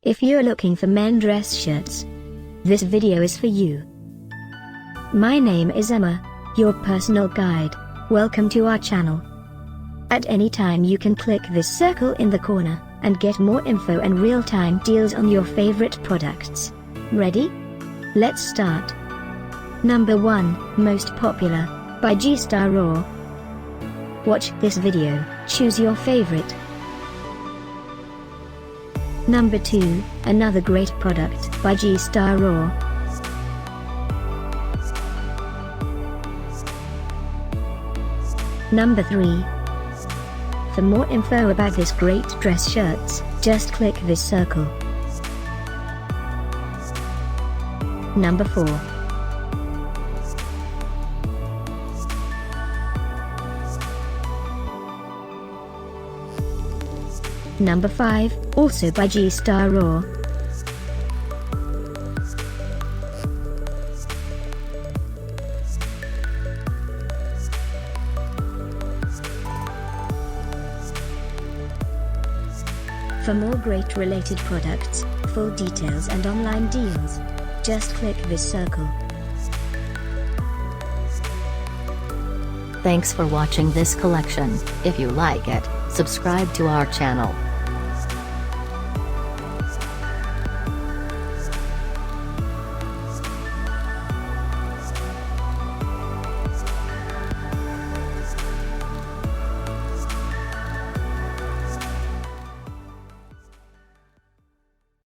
If you're looking for men dress shirts, this video is for you. My name is Emma, your personal guide. Welcome to our channel. At any time you can click this circle in the corner, and get more info and real-time deals on your favorite products. Ready? Let's start. Number 1, Most Popular, by G-Star Raw. Watch this video, choose your favorite. Number 2, another great product by G-Star Raw. Number 3. For more info about this great dress shirts, just click this circle. Number 4. Number 5, also by G-Star Raw. For more great related products, full details and online deals, just click this circle. Thanks for watching this collection. If you like it, subscribe to our channel.